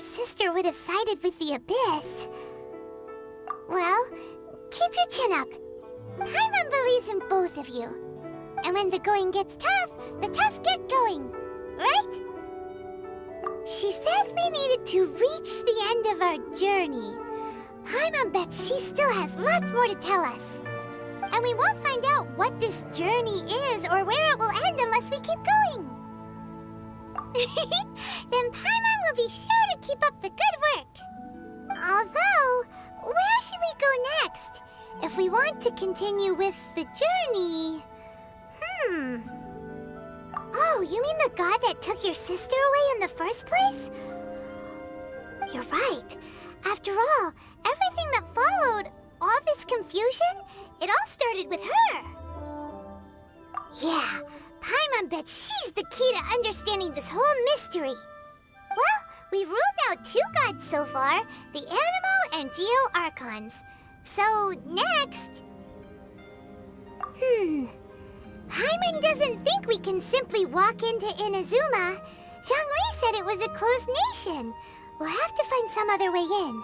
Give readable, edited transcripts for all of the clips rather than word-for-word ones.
sister would have sided with the Abyss. Well, keep your chin up. Paimon believes in both of you. And when the going gets tough, the tough get going. Right? She said we needed to reach the end of our journey. Paimon bets she still has lots more to tell us. And we won't find out what this journey is or where it will end unless we keep going. Then Paimon will be sure to keep up the good work. Although, where should we go next? If we want to continue with the journey... Oh, you mean the god that took your sister away in the first place? You're right. After all, everything that followed, all this confusion, it all started with her. Yeah, Paimon bets she's the key to understanding this whole mystery. Well, we've ruled out 2 gods so far, the Anemo and Geo Archons. So, next... Paimon doesn't think we can simply walk into Inazuma. Zhongli said it was a closed nation. We'll have to find some other way in.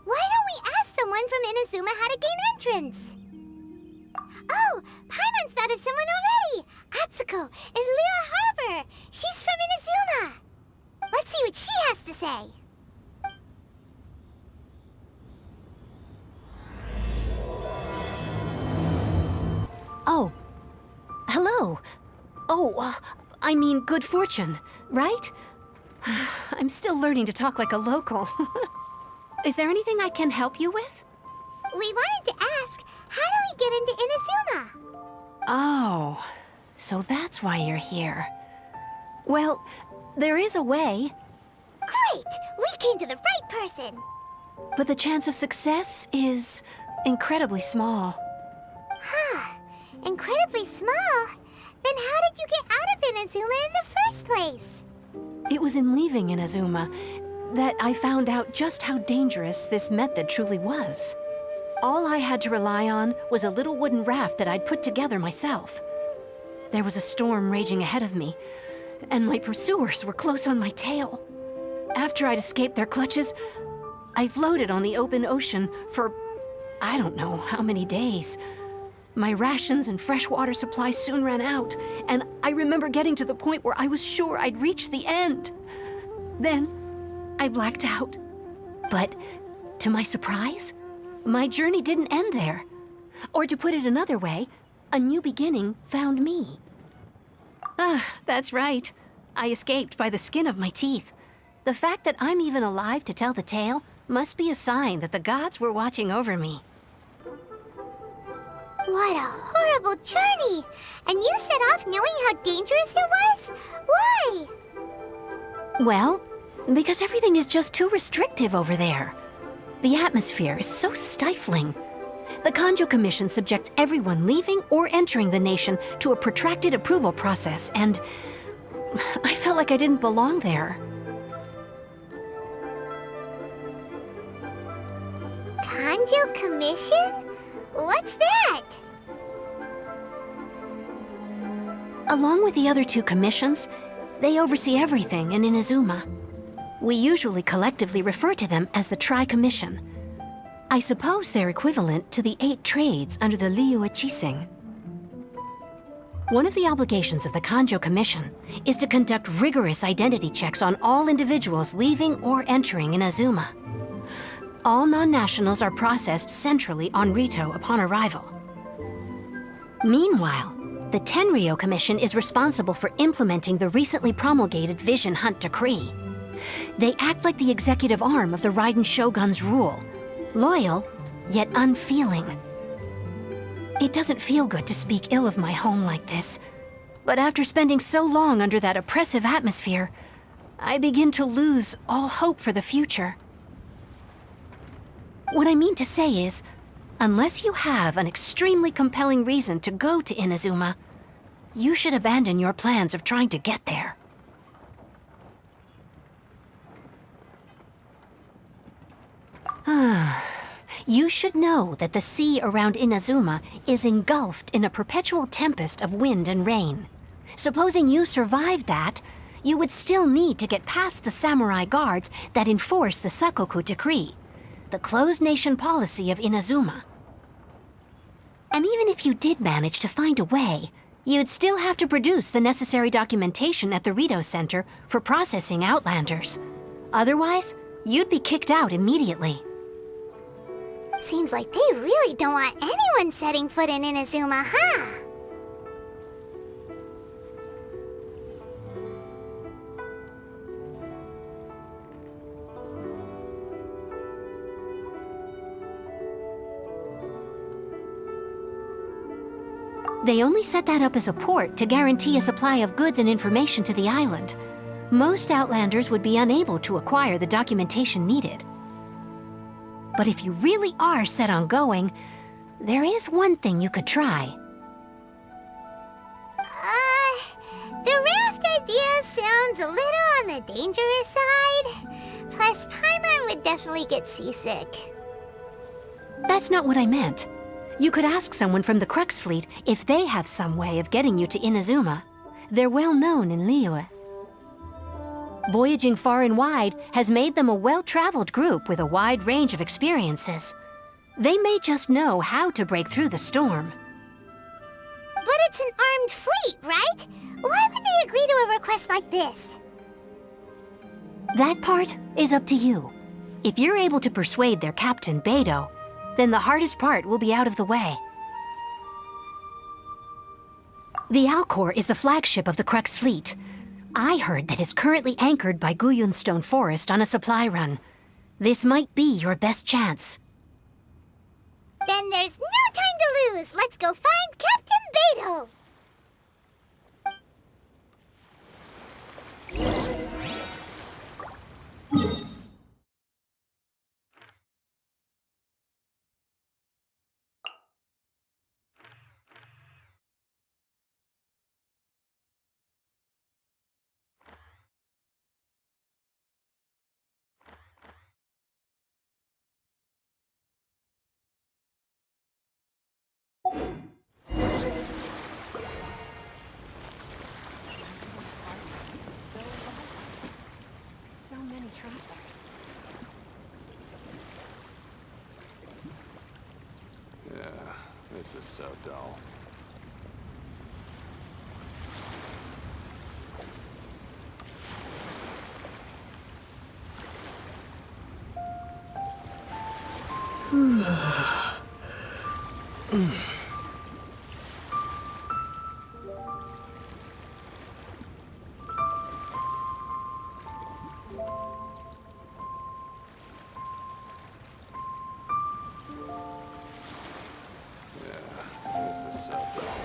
Why don't we ask someone from Inazuma how to gain entrance? Oh, Paimon's thought of someone already! Atsuko in Liyue Harbor! She's from Inazuma! Let's see what she has to say. Oh. Hello. Oh, I mean good fortune, right? I'm still learning to talk like a local. Is there anything I can help you with? We wanted to ask, how do we get into Inazuma? Oh, so that's why you're here. Well, there is a way. Great! We came to the right person! But the chance of success is incredibly small. Huh. Incredibly small? Then how did you get out of Inazuma in the first place? It was in leaving Inazuma that I found out just how dangerous this method truly was. All I had to rely on was a little wooden raft that I'd put together myself. There was a storm raging ahead of me, and my pursuers were close on my tail. After I'd escaped their clutches, I floated on the open ocean for I don't know how many days. My rations and fresh water supply soon ran out, and I remember getting to the point where I was sure I'd reached the end. Then, I blacked out. But, to my surprise, my journey didn't end there. Or to put it another way, a new beginning found me. That's right. I escaped by the skin of my teeth. The fact that I'm even alive to tell the tale must be a sign that the gods were watching over me. What a horrible journey! And you set off knowing how dangerous it was? Why? Well, because everything is just too restrictive over there. The atmosphere is so stifling. The Kanjo Commission subjects everyone leaving or entering the nation to a protracted approval process, and I felt like I didn't belong there. Kanjo Commission? What's that? Along with the other 2 commissions, they oversee everything in Inazuma. We usually collectively refer to them as the Tri-Commission. I suppose they're equivalent to the 8 trades under the Liyue. One of the obligations of the Kanjo Commission is to conduct rigorous identity checks on all individuals leaving or entering Inazuma. All non-nationals are processed centrally on Rito upon arrival. Meanwhile, the Tenryo Commission is responsible for implementing the recently promulgated Vision Hunt Decree. They act like the executive arm of the Raiden Shogun's rule, loyal, yet unfeeling. It doesn't feel good to speak ill of my home like this, but after spending so long under that oppressive atmosphere, I begin to lose all hope for the future. What I mean to say is, unless you have an extremely compelling reason to go to Inazuma, you should abandon your plans of trying to get there. You should know that the sea around Inazuma is engulfed in a perpetual tempest of wind and rain. Supposing you survived that, you would still need to get past the samurai guards that enforce the Sakoku Decree, the closed nation policy of Inazuma. And even if you did manage to find a way, you'd still have to produce the necessary documentation at the Rito Center for processing Outlanders. Otherwise, you'd be kicked out immediately. Seems like they really don't want anyone setting foot in Inazuma, huh? They only set that up as a port to guarantee a supply of goods and information to the island. Most Outlanders would be unable to acquire the documentation needed. But if you really are set on going, there is one thing you could try. The raft idea sounds a little on the dangerous side. Plus, Paimon would definitely get seasick. That's not what I meant. You could ask someone from the Crux fleet if they have some way of getting you to Inazuma. They're well known in Liyue. Voyaging far and wide has made them a well-traveled group with a wide range of experiences. They may just know how to break through the storm. But it's an armed fleet, right? Why would they agree to a request like this? That part is up to you. If you're able to persuade their captain, Beidou, then the hardest part will be out of the way. The Alcor is the flagship of the Crux fleet. I heard that it's currently anchored by Guyunstone Forest on a supply run. This might be your best chance. Then there's no time to lose! Let's go find Captain Beidou! So many Travlers. Yeah, this is so dull. This is so dull.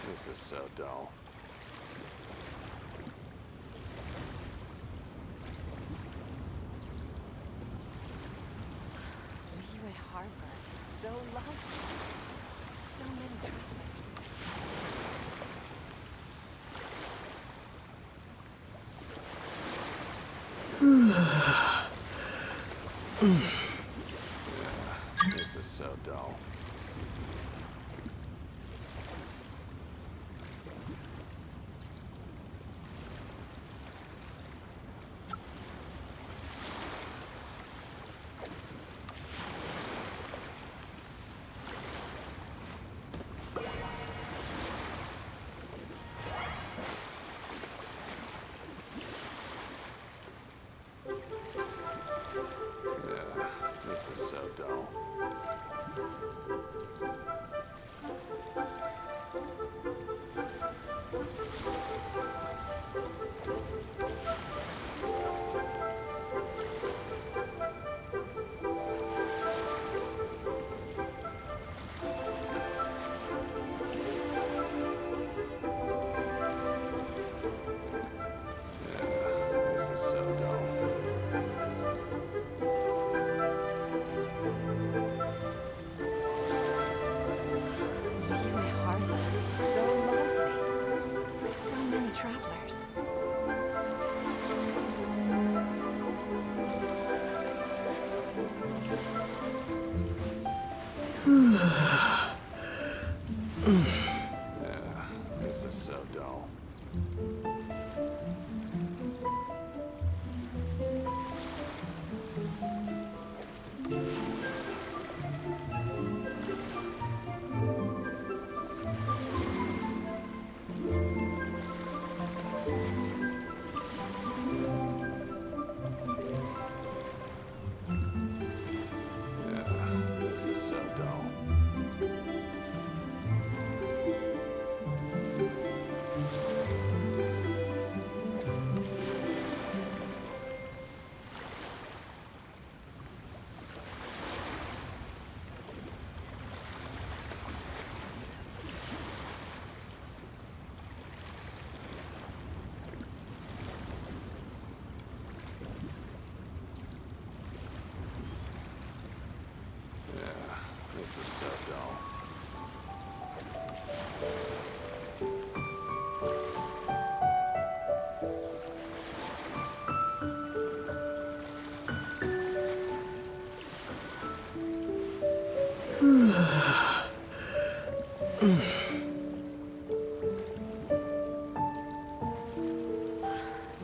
This is so dull. Liyue Harbor is so lovely. So many travelers. This is so dull. dull. This is so dull. Liyue Harbor is so lovely, with so many travelers. This is so dull. This is so dull. This is so dull.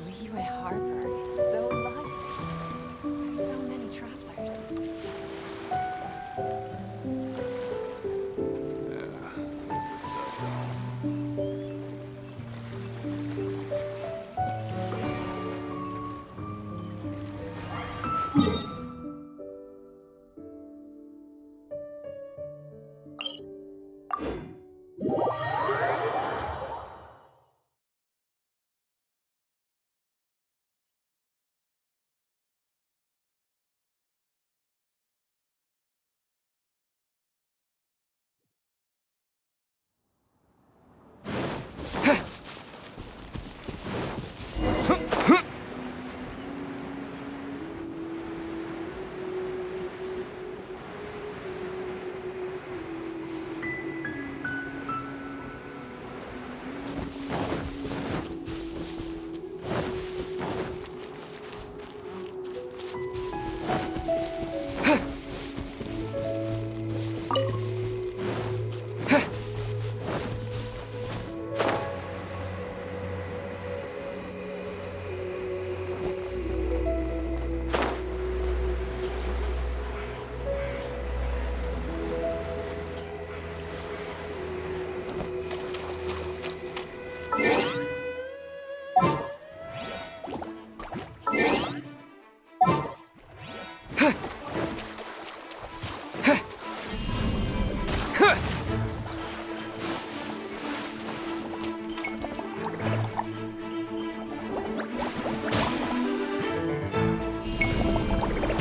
Liyue Harbor is so lively, with so many travelers. This is so dull.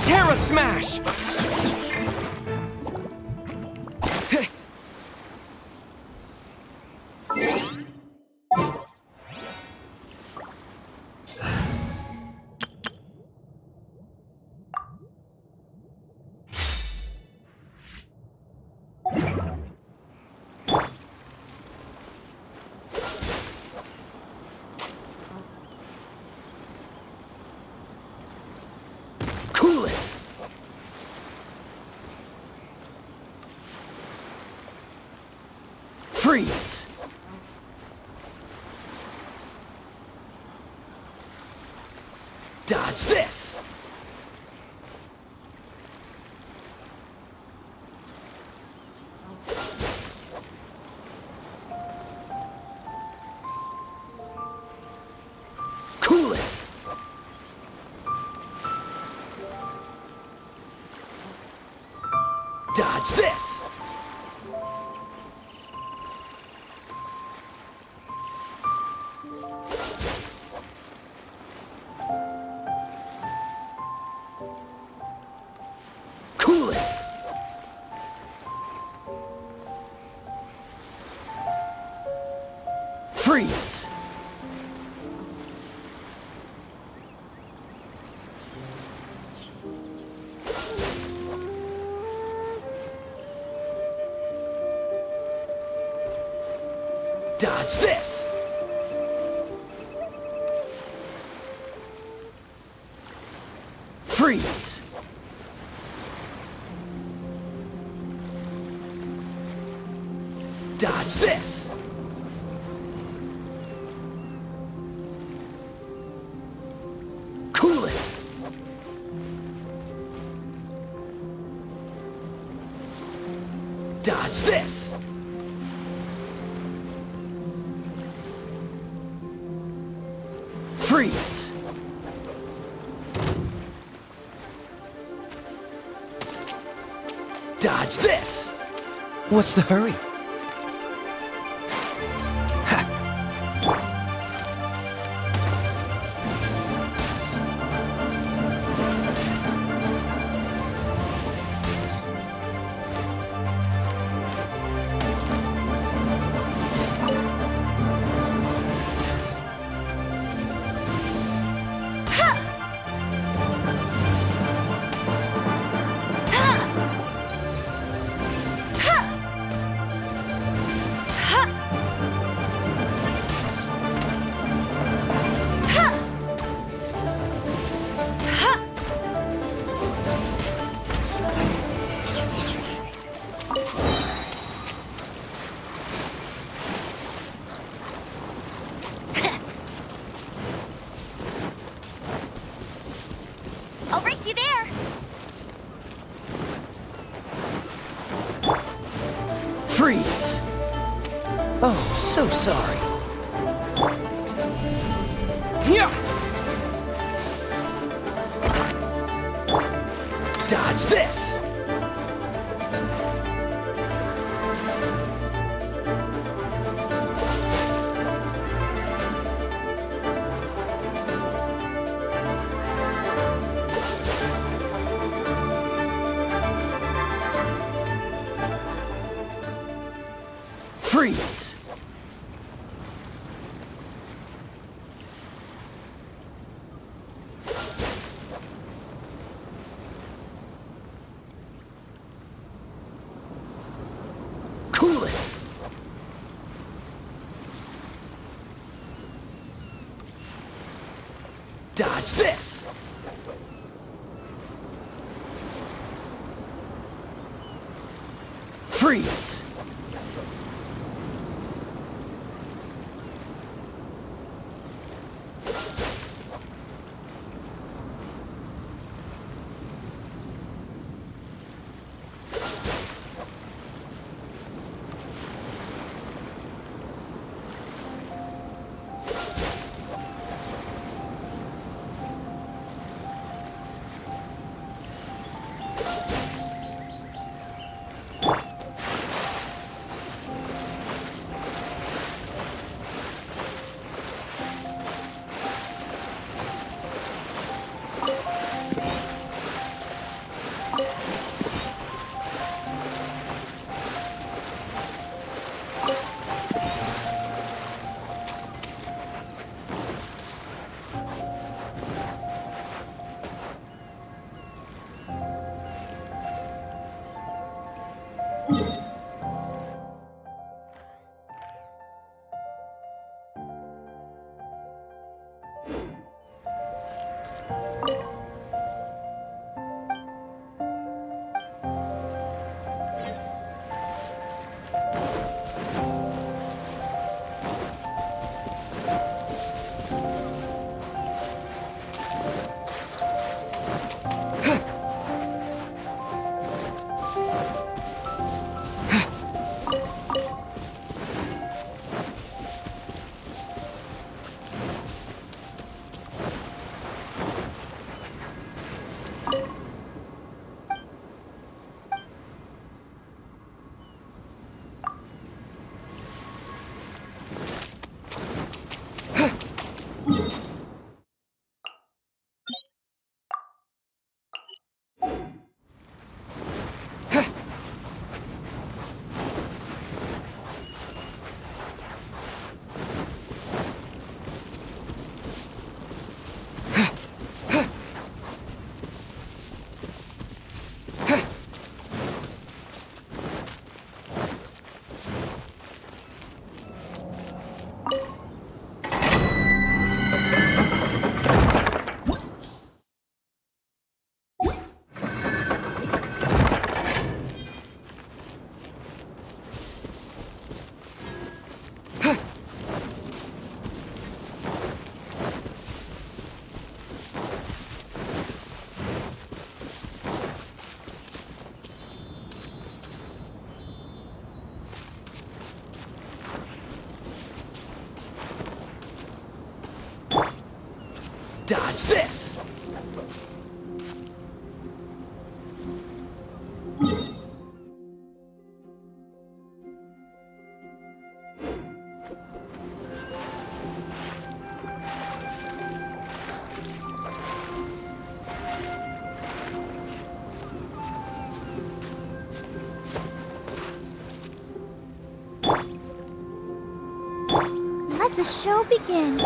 Terra Smash! Cool it! Freeze! Dodge this! Cool it! Dodge this! Cool it! Freeze! Dodge this! Freeze! Dodge this! Cool it! Dodge this! Freeze! Dodge this! What's the hurry? I'll race you there! Freeze! Oh, so sorry. Yeah! Dodge this! Freeze! Cool it! Dodge this! Freeze! Dodge this! Let the show begin.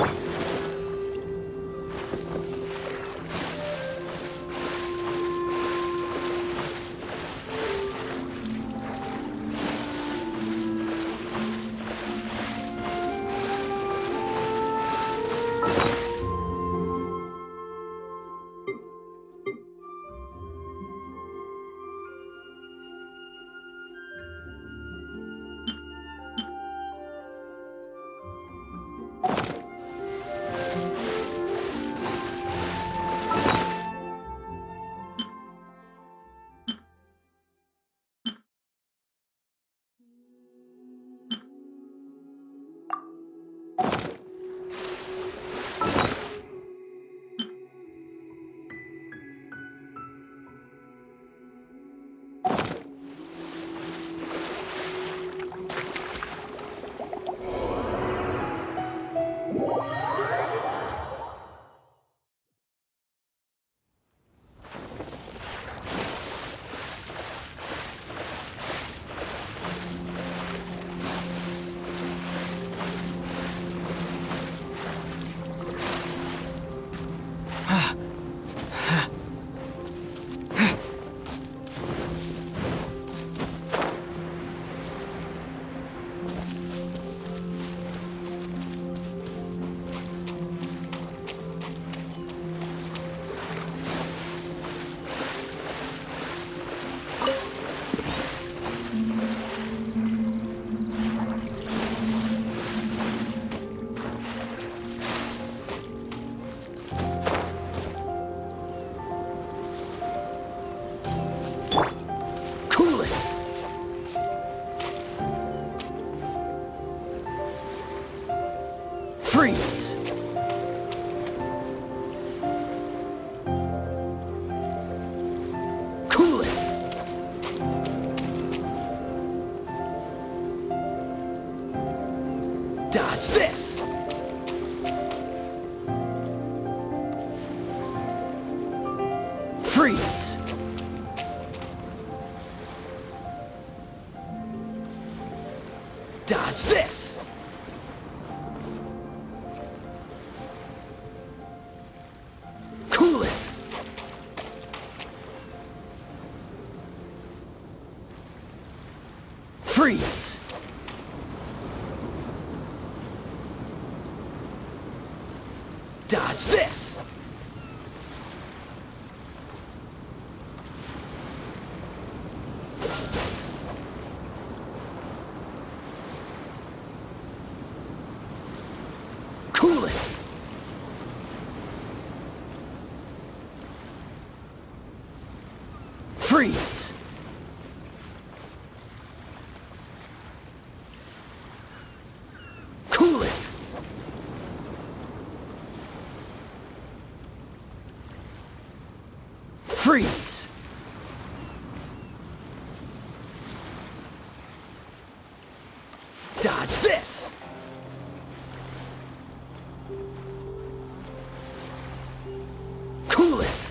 Freeze! Cool it! Dodge this! Freeze! Dodge this! Cool it! Freeze! Dodge this! Cool it! Freeze! Cool it! Freeze! Dodge this! Cool it!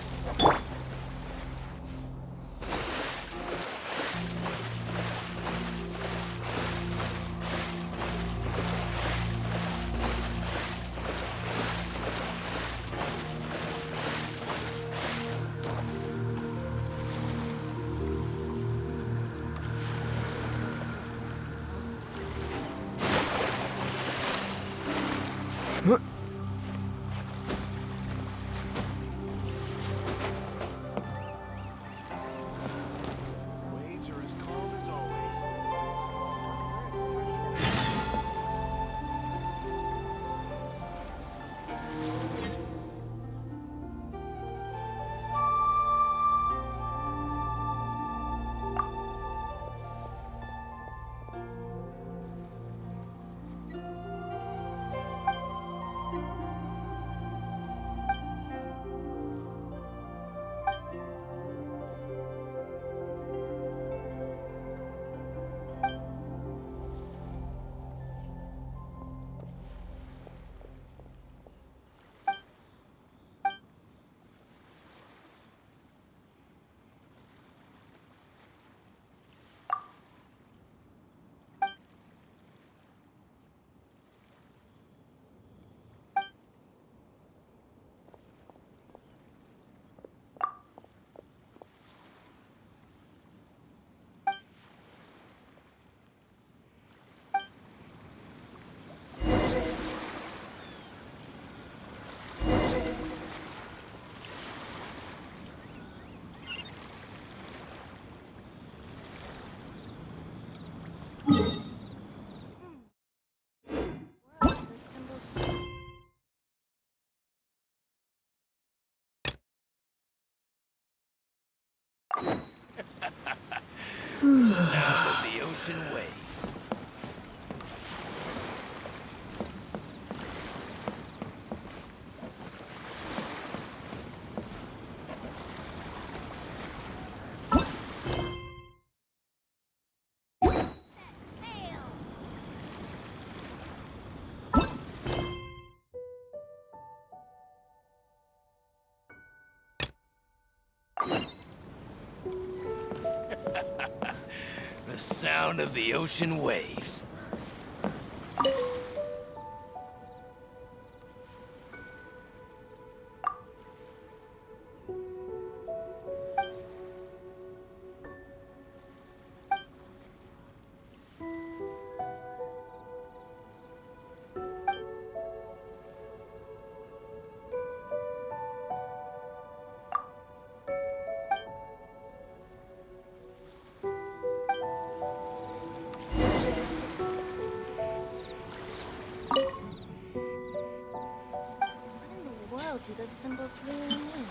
Waves are as calm as always. Sound of the ocean waves. The sound of the ocean waves. What in the world do those symbols really mean?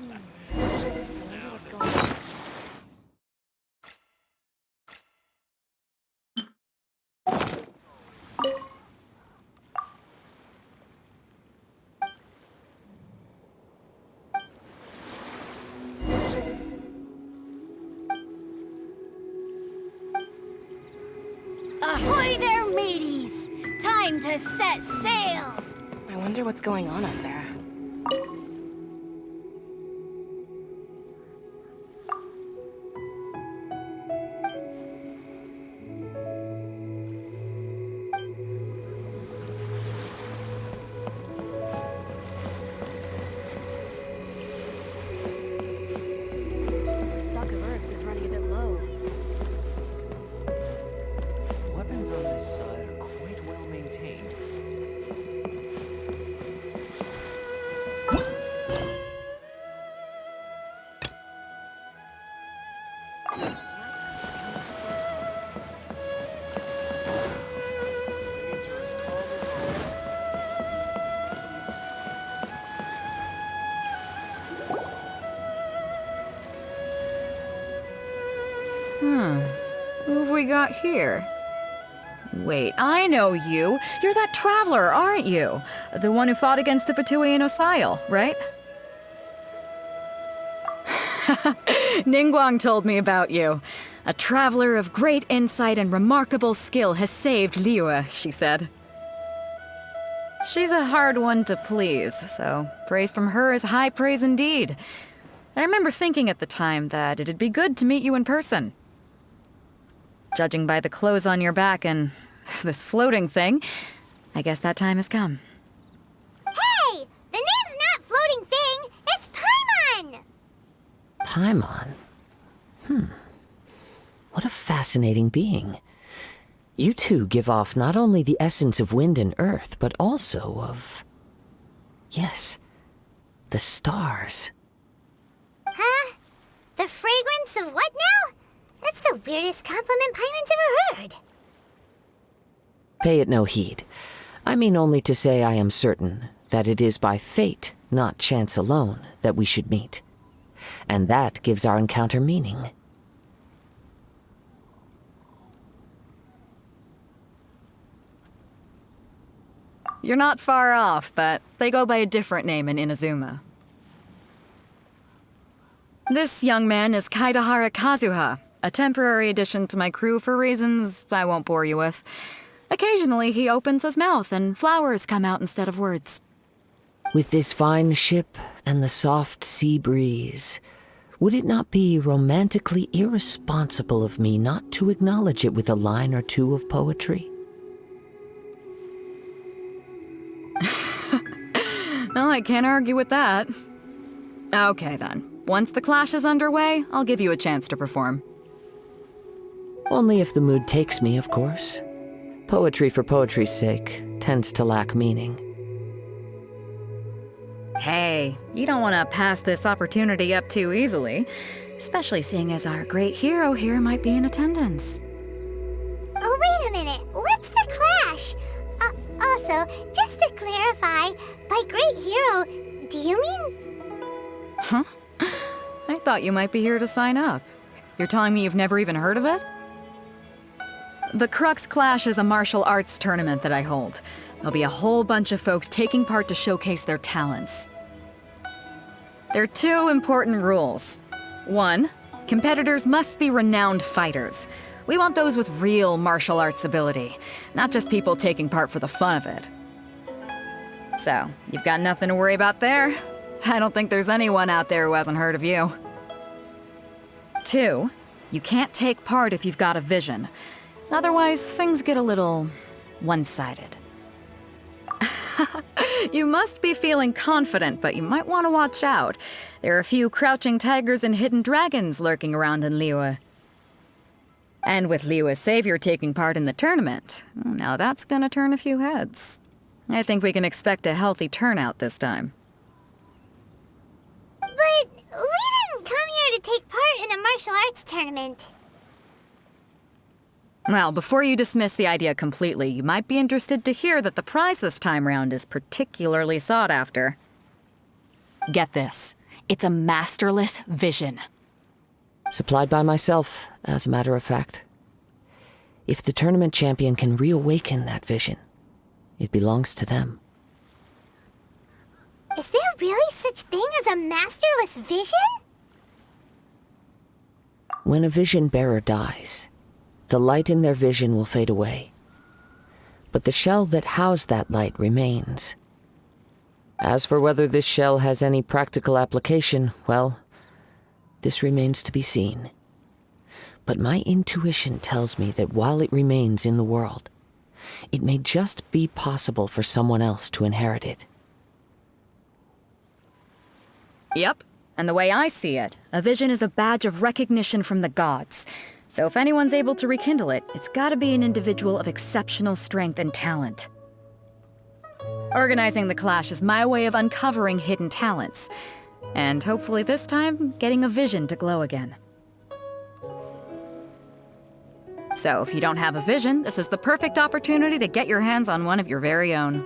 I wonder what's going on. Ahoy there, mateys! Time to set sail! I wonder what's going on up there. Our stock of herbs is running a bit low. Weapons on this side are quite well maintained. Waves are as calm as always. Who have we got here? Wait, I know you. You're that Travler, aren't you? The one who fought against the Fatui Osile, right? Ningguang told me about you. A traveler of great insight and remarkable skill has saved Liyue, she said. She's a hard one to please, so praise from her is high praise indeed. I remember thinking at the time that it'd be good to meet you in person. Judging by the clothes on your back and this floating thing, I guess that time has come. Hey! The name's not Floating Thing, it's Paimon! Paimon? What a fascinating being. You two give off not only the essence of wind and earth, but also of... yes, the stars. Huh? The fragrance of what now? That's the weirdest compliment Paimon's ever heard. Pay it no heed. I mean only to say I am certain that it is by fate, not chance alone, that we should meet. And that gives our encounter meaning. You're not far off, but they go by a different name in Inazuma. This young man is Kaidahara Kazuha, a temporary addition to my crew for reasons I won't bore you with. Occasionally, he opens his mouth and flowers come out instead of words. With this fine ship and the soft sea breeze, would it not be romantically irresponsible of me not to acknowledge it with a line or two of poetry? No, I can't argue with that. Okay then. Once the clash is underway, I'll give you a chance to perform. Only if the mood takes me, of course. Poetry for poetry's sake tends to lack meaning. Hey, you don't want to pass this opportunity up too easily, especially seeing as our great hero here might be in attendance. Oh, wait a minute. What's the clash? Also, just to clarify, by great hero, do you mean... Huh? I thought you might be here to sign up. You're telling me you've never even heard of it? The Crux Clash is a martial arts tournament that I hold. There'll be a whole bunch of folks taking part to showcase their talents. There are 2 important rules. 1, competitors must be renowned fighters. We want those with real martial arts ability, not just people taking part for the fun of it. So, you've got nothing to worry about there. I don't think there's anyone out there who hasn't heard of you. 2, you can't take part if you've got a vision. Otherwise, things get a little one-sided. You must be feeling confident, but you might want to watch out. There are a few crouching tigers and hidden dragons lurking around in Liyue. And with Liyue's savior taking part in the tournament, now that's gonna turn a few heads. I think we can expect a healthy turnout this time. But we didn't come here to take part in a martial arts tournament. Well, before you dismiss the idea completely, you might be interested to hear that the prize this time round is particularly sought after. Get this. It's a masterless vision. Supplied by myself, as a matter of fact. If the tournament champion can reawaken that vision, it belongs to them. Is there really such thing as a masterless vision? When a vision bearer dies, the light in their vision will fade away. But the shell that housed that light remains. As for whether this shell has any practical application, well, this remains to be seen. But my intuition tells me that while it remains in the world, it may just be possible for someone else to inherit it. Yep. And the way I see it, a vision is a badge of recognition from the gods. So if anyone's able to rekindle it, it's gotta be an individual of exceptional strength and talent. Organizing the clash is my way of uncovering hidden talents. And hopefully this time, getting a vision to glow again. So if you don't have a vision, this is the perfect opportunity to get your hands on one of your very own.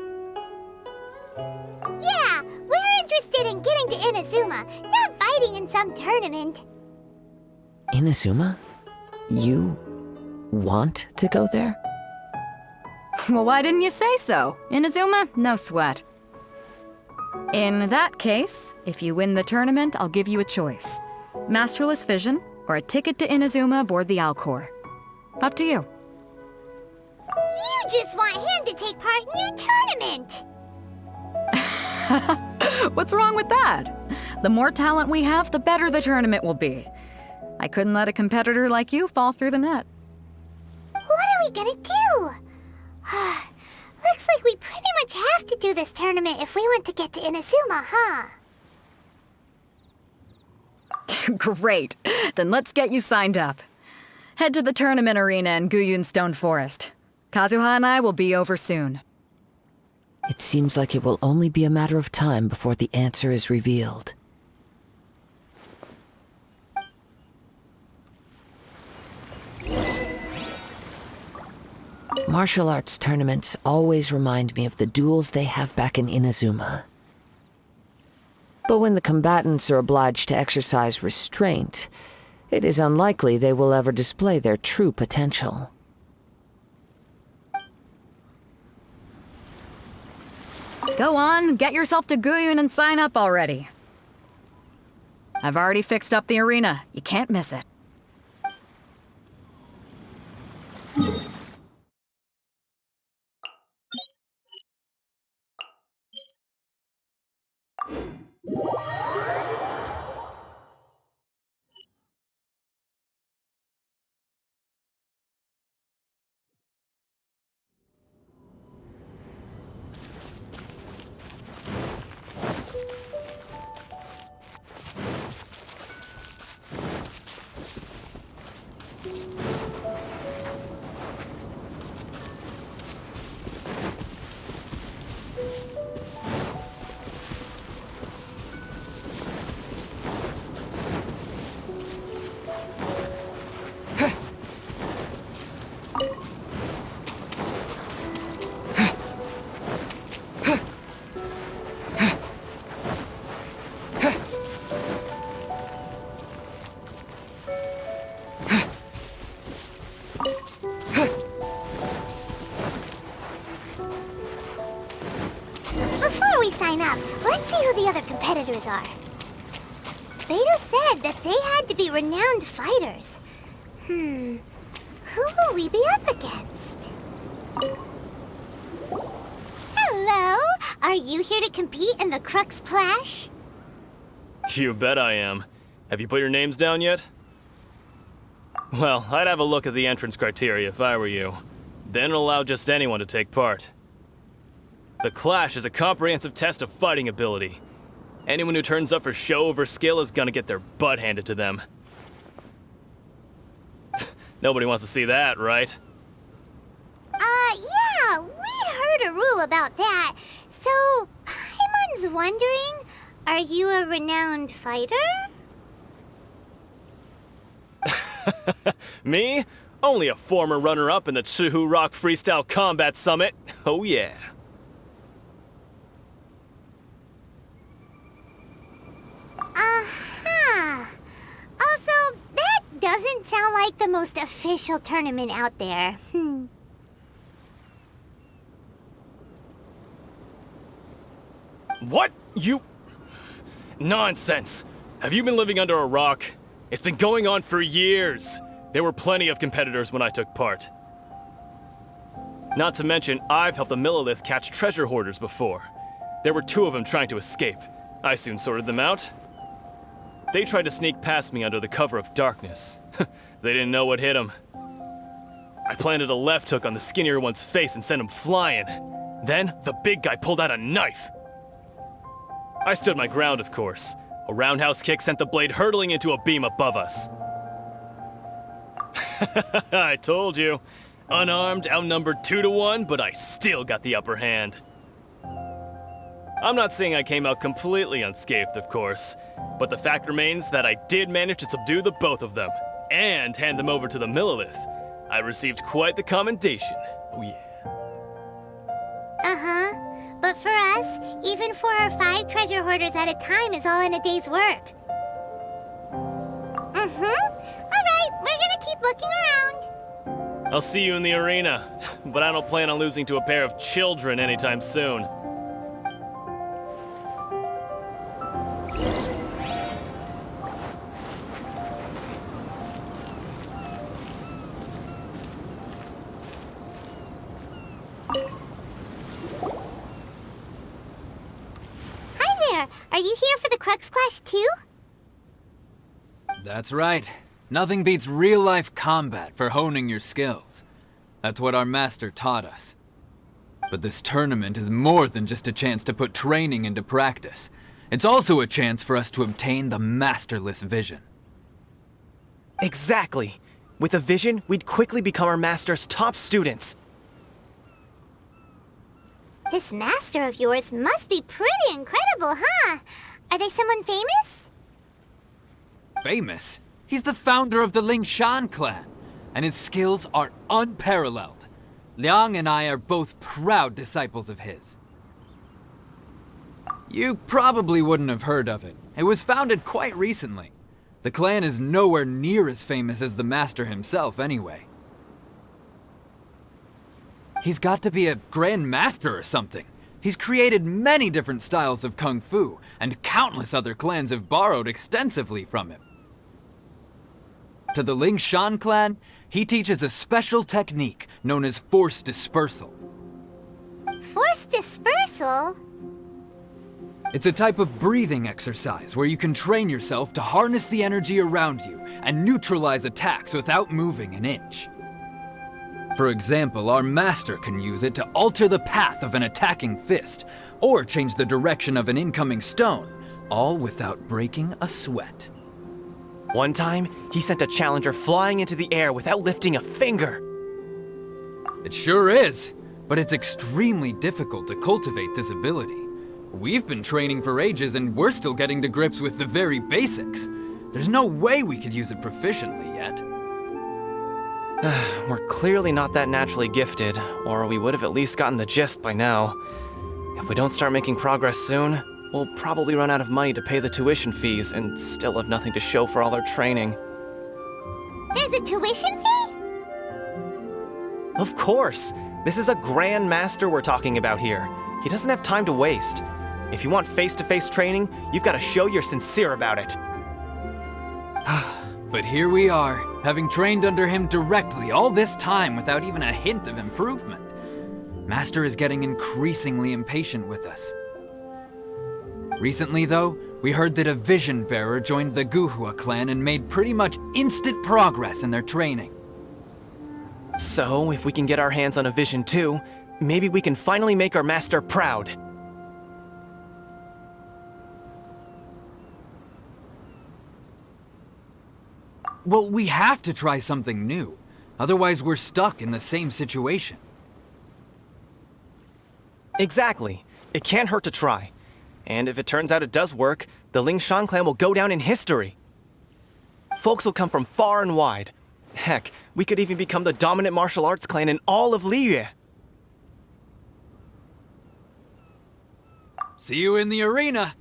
Yeah, we're interested in getting to Inazuma, not fighting in some tournament. Inazuma? You want to go there? Well, why didn't you say so? Inazuma? No sweat. In that case, if you win the tournament, I'll give you a choice. Masterless Vision, or a ticket to Inazuma aboard the Alcor. Up to you. You just want him to take part in your tournament! What's wrong with that? The more talent we have, the better the tournament will be. I couldn't let a competitor like you fall through the net. What are we gonna do? Looks like we pretty much have to do this tournament if we want to get to Inazuma, huh? Great. Then let's get you signed up. Head to the tournament arena in Guyun Stone Forest. Kazuha and I will be over soon. It seems like it will only be a matter of time before the answer is revealed. Martial arts tournaments always remind me of the duels they have back in Inazuma. But when the combatants are obliged to exercise restraint, it is unlikely they will ever display their true potential. Go on, get yourself to Guyun and sign up already. I've already fixed up the arena. You can't miss it. Before we sign up, let's see who the other competitors are. Beto said that they had to be renowned fighters. Who will we be up against? Hello? Are you here to compete in the Crux Clash? You bet I am. Have you put your names down yet? Well, I'd have a look at the entrance criteria if I were you. Then allow just anyone to take part. The Clash is a comprehensive test of fighting ability. Anyone who turns up for show over skill is gonna get their butt handed to them. Nobody wants to see that, right? Yeah, we heard a rule about that. So, Paimon's wondering, are you a renowned fighter? Me? Only a former runner-up in the Chihu Rock Freestyle Combat Summit. Oh yeah. Also, that doesn't sound like the most official tournament out there. What? You... Nonsense. Have you been living under a rock? It's been going on for years. There were plenty of competitors when I took part. Not to mention, I've helped the Millilith catch treasure hoarders before. There were 2 of them trying to escape. I soon sorted them out. They tried to sneak past me under the cover of darkness. They didn't know what hit them. I planted a left hook on the skinnier one's face and sent him flying. Then, the big guy pulled out a knife. I stood my ground, of course. A roundhouse kick sent the blade hurtling into a beam above us. I told you. Unarmed, outnumbered 2 to 1, but I still got the upper hand. I'm not saying I came out completely unscathed, of course, but the fact remains that I did manage to subdue the both of them, and hand them over to the Millilith. I received quite the commendation. Oh yeah. But for us, even 4 or 5 treasure hoarders at a time is all in a day's work. Alright, we're gonna keep looking around. I'll see you in the arena, but I don't plan on losing to a pair of children anytime soon. Are you here for the Crux Clash too? That's right. Nothing beats real-life combat for honing your skills. That's what our master taught us. But this tournament is more than just a chance to put training into practice. It's also a chance for us to obtain the masterless vision. Exactly. With a vision, we'd quickly become our master's top students. This master of yours must be pretty incredible, huh? Are they someone famous? Famous? He's the founder of the Lingshan clan, and his skills are unparalleled. Liang and I are both proud disciples of his. You probably wouldn't have heard of it. It was founded quite recently. The clan is nowhere near as famous as the master himself, anyway. He's got to be a Grand Master or something. He's created many different styles of kung fu, and countless other clans have borrowed extensively from him. To the Ling Shan clan, he teaches a special technique known as force dispersal. Force dispersal? It's a type of breathing exercise where you can train yourself to harness the energy around you and neutralize attacks without moving an inch. For example, our master can use it to alter the path of an attacking fist, or change the direction of an incoming stone, all without breaking a sweat. One time, he sent a challenger flying into the air without lifting a finger. It sure is, but it's extremely difficult to cultivate this ability. We've been training for ages and we're still getting to grips with the very basics. There's no way we could use it proficiently yet. We're clearly not that naturally gifted, or we would have at least gotten the gist by now. If we don't start making progress soon, we'll probably run out of money to pay the tuition fees and still have nothing to show for all our training. There's a tuition fee? Of course! This is a Grand Master we're talking about here. He doesn't have time to waste. If you want face-to-face training, you've got to show you're sincere about it. But here we are, having trained under him directly all this time without even a hint of improvement. Master is getting increasingly impatient with us. Recently, though, we heard that a Vision Bearer joined the Guhua clan and made pretty much instant progress in their training. So, if we can get our hands on a Vision too, maybe we can finally make our master proud. Well, we have to try something new. Otherwise, we're stuck in the same situation. Exactly. It can't hurt to try. And if it turns out it does work, the Ling Shan clan will go down in history. Folks will come from far and wide. Heck, we could even become the dominant martial arts clan in all of Liyue. See you in the arena!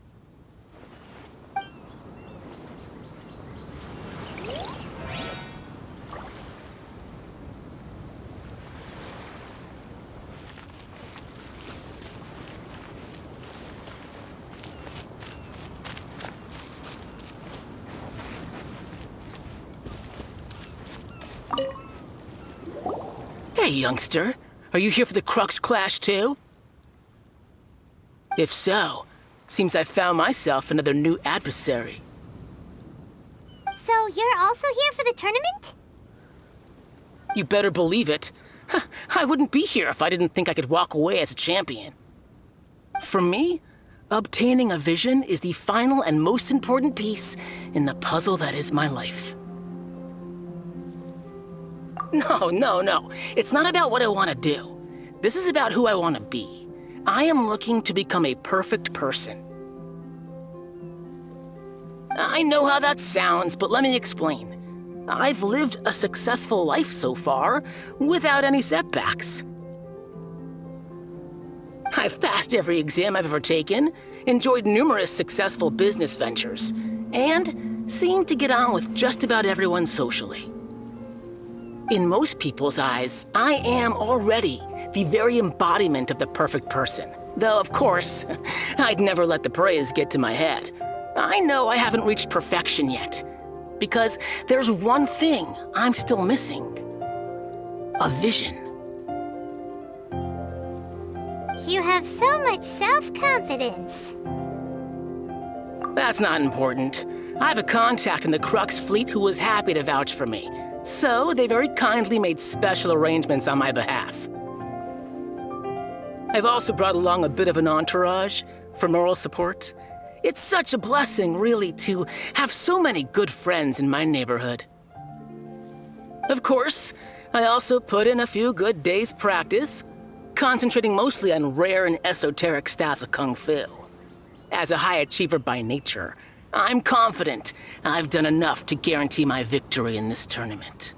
Hey, youngster. Are you here for the Crux Clash too? If so, seems I found myself another new adversary. So you're also here for the tournament? You better believe it. I wouldn't be here if I didn't think I could walk away as a champion. For me, obtaining a vision is the final and most important piece in the puzzle that is my life. No. It's not about what I want to do. This is about who I want to be. I am looking to become a perfect person. I know how that sounds, but let me explain. I've lived a successful life so far, without any setbacks. I've passed every exam I've ever taken, enjoyed numerous successful business ventures, and seemed to get on with just about everyone socially. In most people's eyes, I am already the very embodiment of the perfect person. Though, of course, I'd never let the praise get to my head. I know I haven't reached perfection yet, because there's one thing I'm still missing. A vision. You have so much self-confidence. That's not important. I have a contact in the Crux fleet who was happy to vouch for me. So they very kindly made special arrangements on my behalf. I've also brought along a bit of an entourage for moral support. It's such a blessing, really, to have so many good friends in my neighborhood. Of course, I also put in a few good days' practice, concentrating mostly on rare and esoteric styles of kung fu. As a high achiever by nature, I'm confident I've done enough to guarantee my victory in this tournament.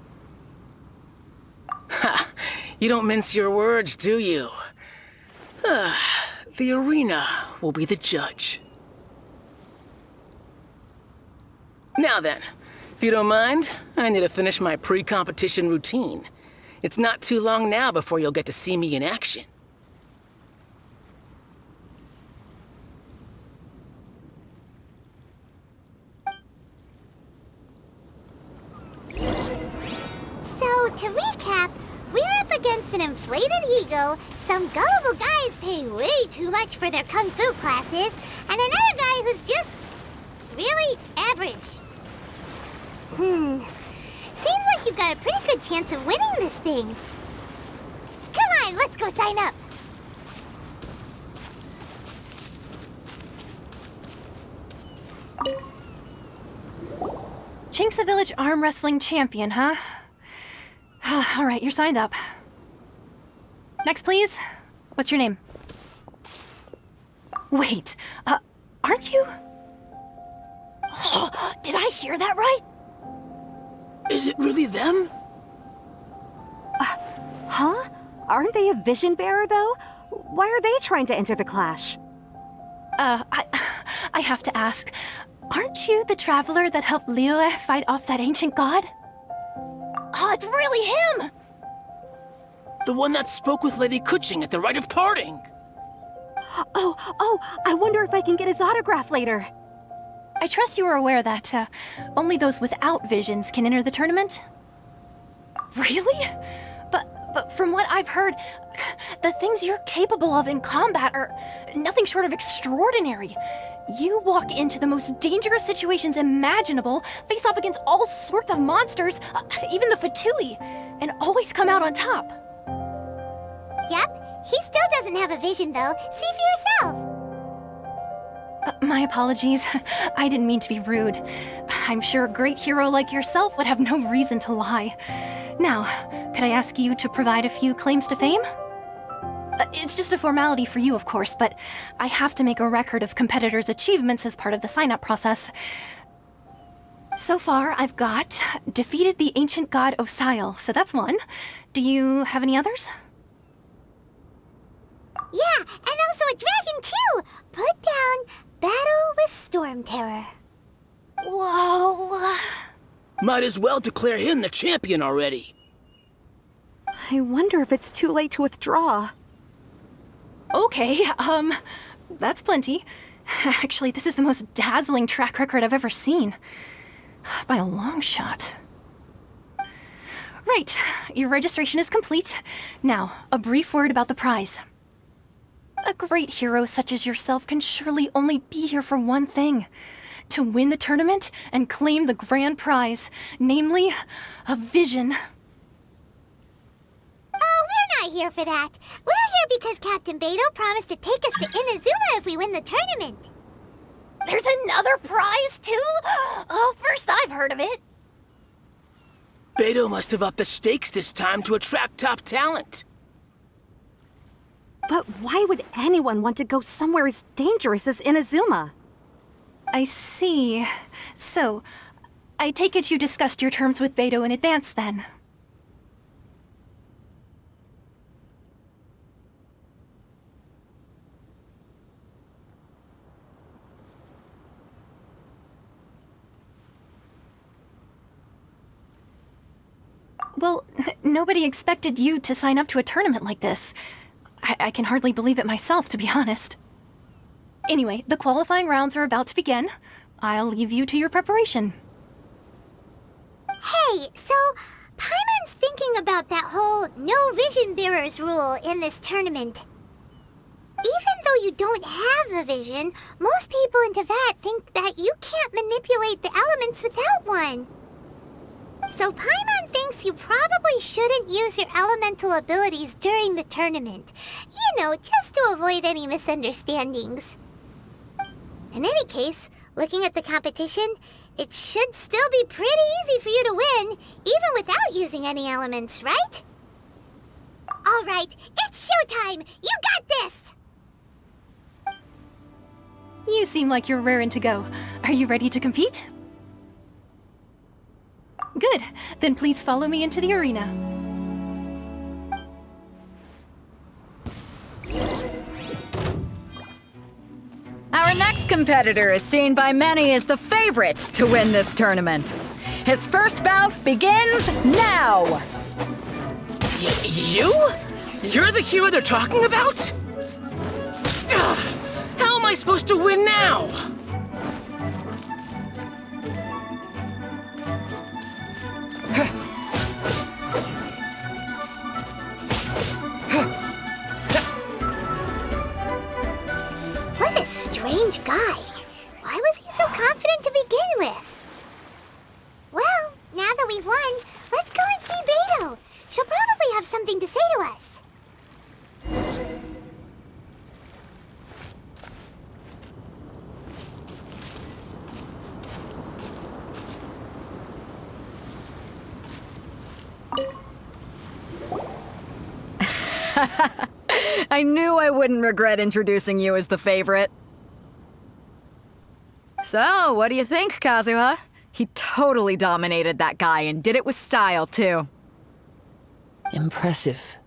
Ha! You don't mince your words, do you? The arena will be the judge. Now then, if you don't mind, I need to finish my pre-competition routine. It's not too long now before you'll get to see me in action. to recap, we're up against an inflated ego, some gullible guys pay way too much for their kung fu classes, and another guy who's just really average. Seems like you've got a pretty good chance of winning this thing. Come on, let's go sign up. Chinxa Village arm wrestling champion, huh? All right, you're signed up. Next, please. What's your name? Wait, aren't you? Did I hear that right? Is it really them? Huh? Aren't they a vision bearer, though? Why are they trying to enter the clash? I have to ask. Aren't you the traveler that helped Liyue fight off that ancient god? Oh, it's really him! The one that spoke with Lady Kuching at the rite of parting. Oh, I wonder if I can get his autograph later. I trust you are aware that, only those without visions can enter the tournament? Really? But from what I've heard, the things you're capable of in combat are nothing short of extraordinary. You walk into the most dangerous situations imaginable, face off against all sorts of monsters, even the Fatui, and always come out on top. Yep, he still doesn't have a vision though. See for yourself. My apologies. I didn't mean to be rude. I'm sure a great hero like yourself would have no reason to lie. Now, could I ask you to provide a few claims to fame? It's just a formality for you, of course, but I have to make a record of competitors' achievements as part of the sign-up process. So far, I've got defeated the ancient god Osile, so that's one. Do you have any others? Yeah, and also a dragon too! Put down Battle with Storm Terror. Whoa. Might as well declare him the champion already. I wonder if it's too late to withdraw. Okay, that's plenty. Actually, this is the most dazzling track record I've ever seen. By a long shot. Right, your registration is complete. Now, a brief word about the prize. A great hero such as yourself can surely only be here for one thing. To win the tournament and claim the grand prize, namely, a vision. Oh, we're not here for that. We're here because Captain Beidou promised to take us to Inazuma if we win the tournament. There's another prize, too? Oh, first I've heard of it. Beidou must have upped the stakes this time to attract top talent. But why would anyone want to go somewhere as dangerous as Inazuma? I see. So, I take it you discussed your terms with Beidou in advance, then? Well, nobody expected you to sign up to a tournament like this. I can hardly believe it myself, to be honest. Anyway, the qualifying rounds are about to begin. I'll leave you to your preparation. Hey, so Paimon's thinking about that whole no vision bearers rule in this tournament. Even though you don't have a vision, most people in Teyvat think that you can't manipulate the elements without one. So Paimon thinks you probably shouldn't use your elemental abilities during the tournament. You know, just to avoid any misunderstandings. In any case, looking at the competition, it should still be pretty easy for you to win, even without using any elements, right? All right, it's showtime! You got this! You seem like you're raring to go. Are you ready to compete? Good. Then please follow me into the arena. Our next competitor is seen by many as the favorite to win this tournament. His first bout begins now! You? You're the hero they're talking about? Ugh, how am I supposed to win now? strange guy. Why was he so confident to begin with? Well, now that we've won, let's go and see Beto. She'll probably have something to say to us. I knew I wouldn't regret introducing you as the favorite. So, what do you think, Kazuha? He totally dominated that guy and did it with style, too. Impressive.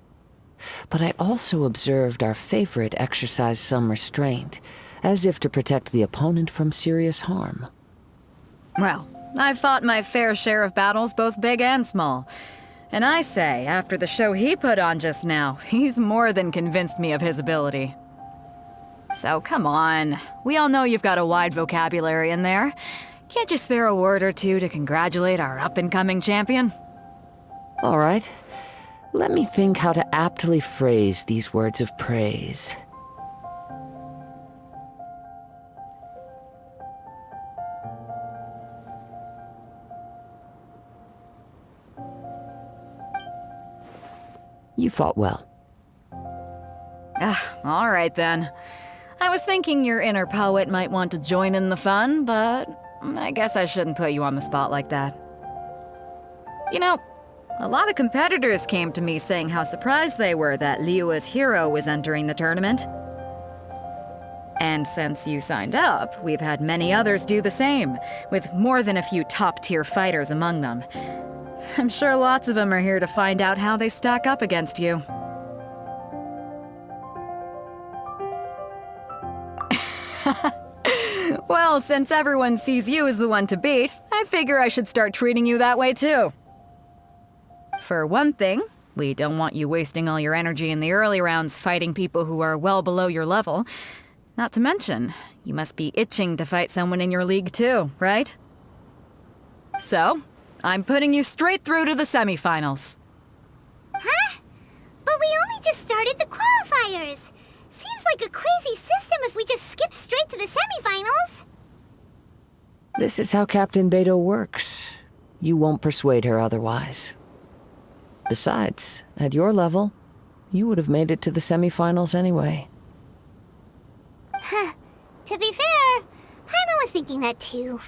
But I also observed our favorite exercise some restraint, as if to protect the opponent from serious harm. Well, I've fought my fair share of battles, both big and small. And I say, after the show he put on just now, he's more than convinced me of his ability. So come on, we all know you've got a wide vocabulary in there. Can't you spare a word or two to congratulate our up-and-coming champion? All right. Let me think how to aptly phrase these words of praise. You fought well. All right then. I was thinking your inner poet might want to join in the fun, but I guess I shouldn't put you on the spot like that. You know, a lot of competitors came to me saying how surprised they were that Liyue's hero was entering the tournament. And since you signed up, we've had many others do the same, with more than a few top-tier fighters among them. I'm sure lots of them are here to find out how they stack up against you. Well, since everyone sees you as the one to beat, I figure I should start treating you that way too. For one thing, we don't want you wasting all your energy in the early rounds fighting people who are well below your level. Not to mention, you must be itching to fight someone in your league too, right? So, I'm putting you straight through to the semifinals. Huh? But we only just started the qualifiers. Seems like a crazy system if we just skip straight to the semifinals. This is how Captain Beto works. You won't persuade her otherwise. Besides, at your level, you would have made it to the semifinals anyway. Huh. To be fair, Paimon was thinking that too.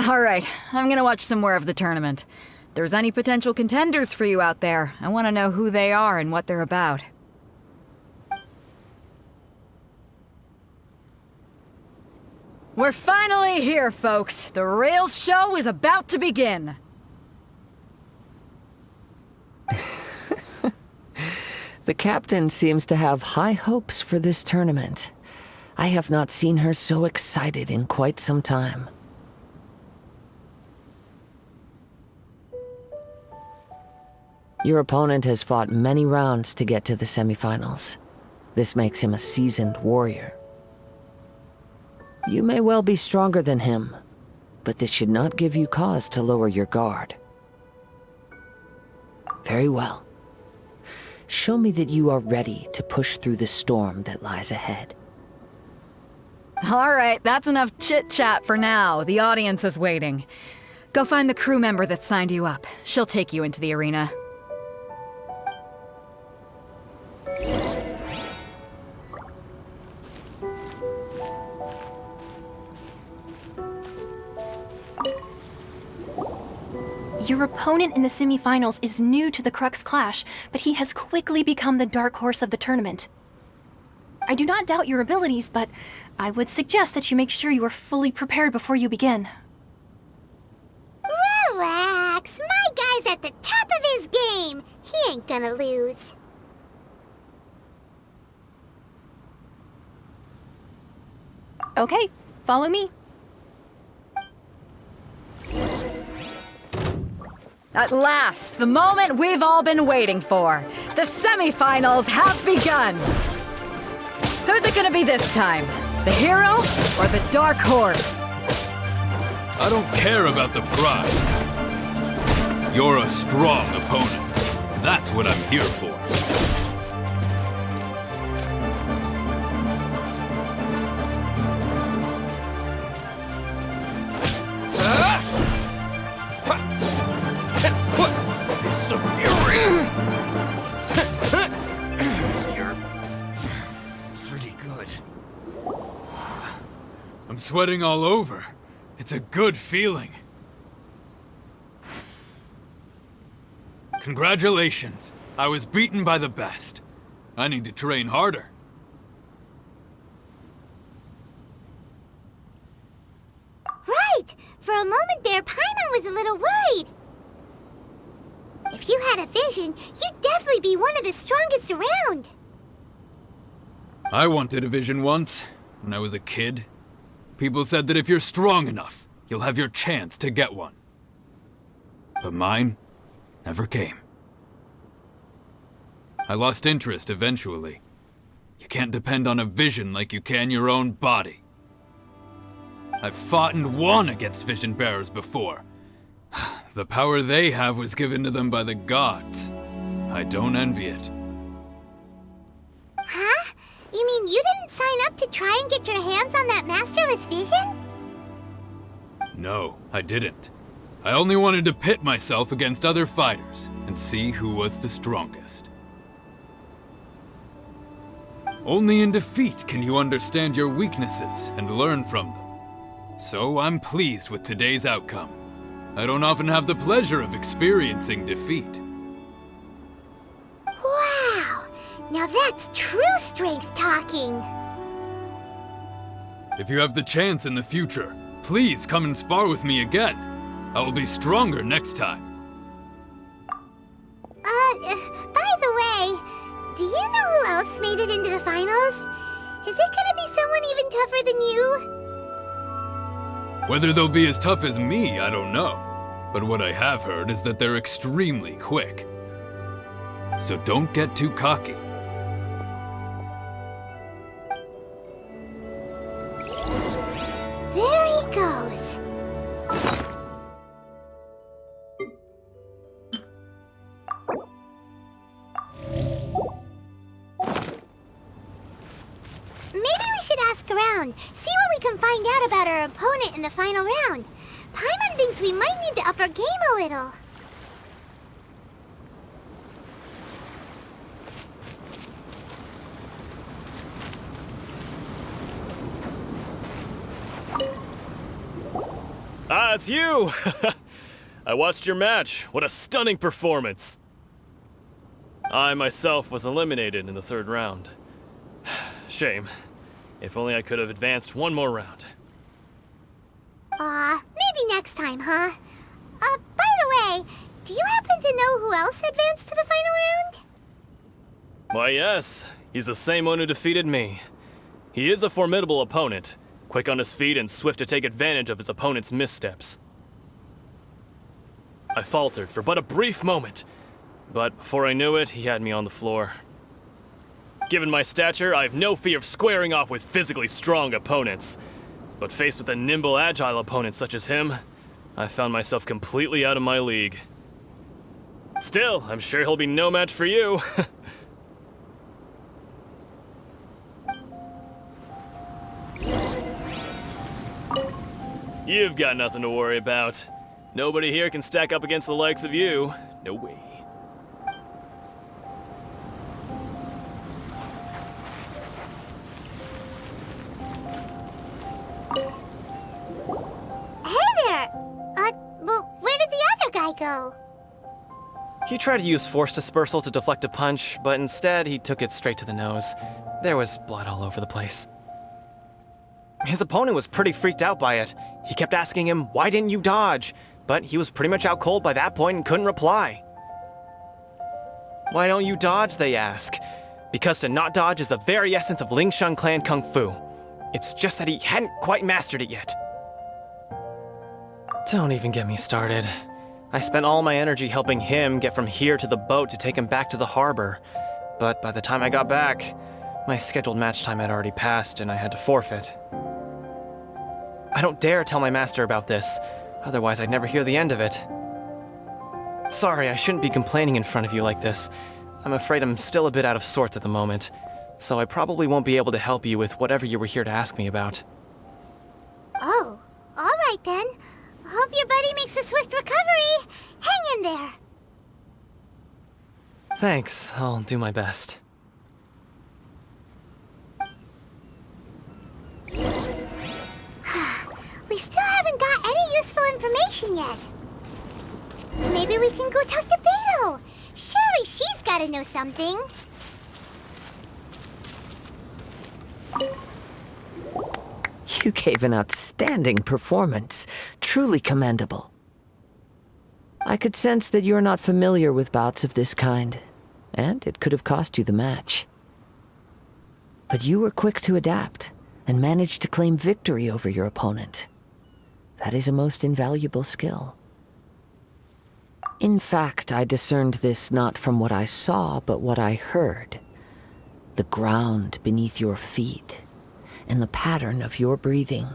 All right, I'm gonna watch some more of the tournament. If there's any potential contenders for you out there, I want to know who they are and what they're about. We're finally here, folks. The real show is about to begin. The captain seems to have high hopes for this tournament. I have not seen her so excited in quite some time. Your opponent has fought many rounds to get to the semifinals. This makes him a seasoned warrior. You may well be stronger than him, but this should not give you cause to lower your guard. Very well. Show me that you are ready to push through the storm that lies ahead. All right, that's enough chit-chat for now. The audience is waiting. Go find the crew member that signed you up. She'll take you into the arena. Your opponent in the semifinals is new to the Crux Clash, but he has quickly become the dark horse of the tournament. I do not doubt your abilities, but I would suggest that you make sure you are fully prepared before you begin. Relax, my guy's at the top of his game. He ain't gonna lose. Okay, follow me. At last, the moment we've all been waiting for. The semifinals have begun. Who's it gonna be this time? The hero or the dark horse? I don't care about the prize. You're a strong opponent. That's what I'm here for. force of fury! You're pretty good. I'm sweating all over. It's a good feeling. Congratulations. I was beaten by the best. I need to train harder. Right! For a moment there, Paimon was a little worried. If you had a vision, you'd definitely be one of the strongest around. I wanted a vision once, when I was a kid. People said that if you're strong enough, you'll have your chance to get one. But mine never came. I lost interest eventually. You can't depend on a vision like you can your own body. I've fought and won against vision bearers before. The power they have was given to them by the gods. I don't envy it. Huh? You mean you didn't sign up to try and get your hands on that masterless vision? No, I didn't. I only wanted to pit myself against other fighters and see who was the strongest. Only in defeat can you understand your weaknesses and learn from them. So I'm pleased with today's outcome. I don't often have the pleasure of experiencing defeat. Wow! Now that's true strength talking. If you have the chance in the future, please come and spar with me again. I will be stronger next time. By the way, do you know who else made it into the finals? Is it gonna be someone even tougher than you? Whether they'll be as tough as me, I don't know. But what I have heard is that they're extremely quick. So don't get too cocky. There he goes. Maybe we should ask around, see what we can find out about our opponent in the final round. Paimon thinks we might need to up our game a little. Ah, it's you! I watched your match. What a stunning performance. I myself was eliminated in the third round. Shame. If only I could have advanced one more round. Maybe next time, huh? By the way, do you happen to know who else advanced to the final round? Why, yes. He's the same one who defeated me. He is a formidable opponent, quick on his feet and swift to take advantage of his opponent's missteps. I faltered for but a brief moment, but before I knew it, he had me on the floor. Given my stature, I have no fear of squaring off with physically strong opponents. But faced with a nimble, agile opponent such as him, I found myself completely out of my league. Still, I'm sure he'll be no match for you. You've got nothing to worry about. Nobody here can stack up against the likes of you. No way. Go. He tried to use force dispersal to deflect a punch, but instead he took it straight to the nose. There was blood all over the place. His opponent was pretty freaked out by it. He kept asking him, "Why didn't you dodge?" But he was pretty much out cold by that point and couldn't reply. "Why don't you dodge?" they ask. Because to not dodge is the very essence of Lingshan clan kung fu. It's just that he hadn't quite mastered it yet. Don't even get me started. I spent all my energy helping him get from here to the boat to take him back to the harbor. But by the time I got back, my scheduled match time had already passed and I had to forfeit. I don't dare tell my master about this, otherwise I'd never hear the end of it. Sorry, I shouldn't be complaining in front of you like this. I'm afraid I'm still a bit out of sorts at the moment, so I probably won't be able to help you with whatever you were here to ask me about. Oh, all right then. Hope your buddy makes a swift recovery. Hang in there. Thanks, I'll do my best. We still haven't got any useful information yet. Maybe we can go talk to Beto. Surely she's gotta know something. You gave an outstanding performance. Truly commendable. I could sense that you're not familiar with bouts of this kind, and it could have cost you the match. But you were quick to adapt, and managed to claim victory over your opponent. That is a most invaluable skill. In fact, I discerned this not from what I saw, but what I heard. The ground beneath your feet, and the pattern of your breathing.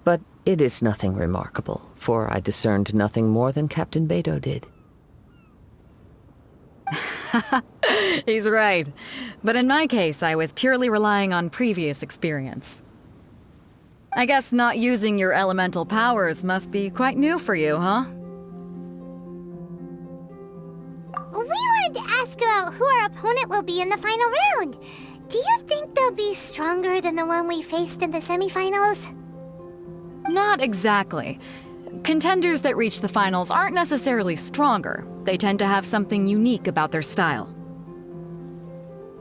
But it is nothing remarkable, for I discerned nothing more than Captain Beto did. He's right. But in my case, I was purely relying on previous experience. I guess not using your elemental powers must be quite new for you, huh? We wanted to ask about who our opponent will be in the final round. Do you think they'll be stronger than the one we faced in the semifinals? Not exactly. Contenders that reach the finals aren't necessarily stronger. They tend to have something unique about their style.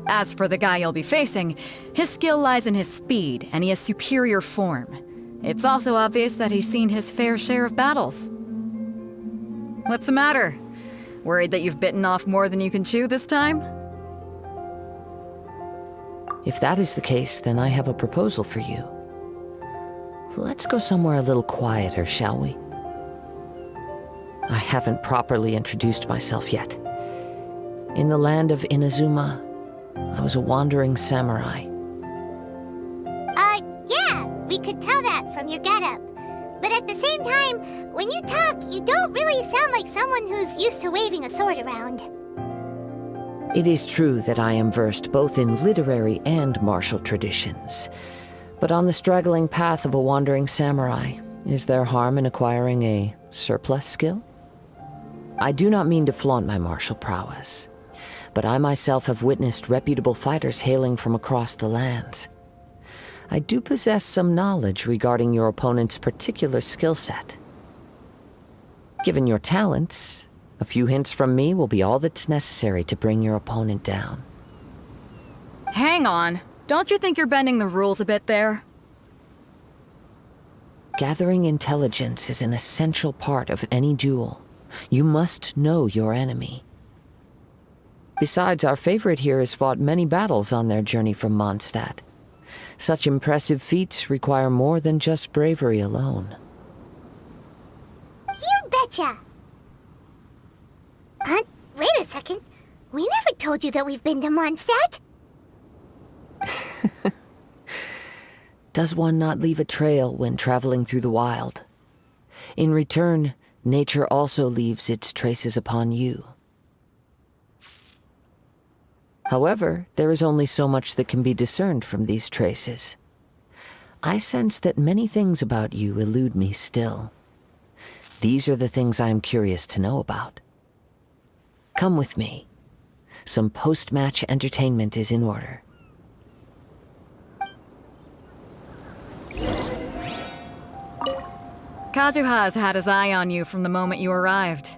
As for the guy you'll be facing, his skill lies in his speed, and he has superior form. It's also obvious that he's seen his fair share of battles. What's the matter? Worried that you've bitten off more than you can chew this time? If that is the case, then I have a proposal for you. Let's go somewhere a little quieter, shall we? I haven't properly introduced myself yet. In the land of Inazuma, I was a wandering samurai. Yeah, we could tell that from your getup. But at the same time, when you talk, you don't really sound like someone who's used to waving a sword around. It is true that I am versed both in literary and martial traditions. But on the straggling path of a wandering samurai, is there harm in acquiring a surplus skill? I do not mean to flaunt my martial prowess, but I myself have witnessed reputable fighters hailing from across the lands. I do possess some knowledge regarding your opponent's particular skill set. Given your talents, a few hints from me will be all that's necessary to bring your opponent down. Hang on. Don't you think you're bending the rules a bit there? Gathering intelligence is an essential part of any duel. You must know your enemy. Besides, our favorite here has fought many battles on their journey from Mondstadt. Such impressive feats require more than just bravery alone. You betcha! Wait a second. We never told you that we've been to Mondstadt. Does one not leave a trail when traveling through the wild? In return, nature also leaves its traces upon you. However, there is only so much that can be discerned from these traces. I sense that many things about you elude me still. These are the things I am curious to know about. Come with me. Some post-match entertainment is in order. Kazuha's had his eye on you from the moment you arrived.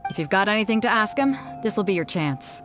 If you've got anything to ask him, this'll be your chance.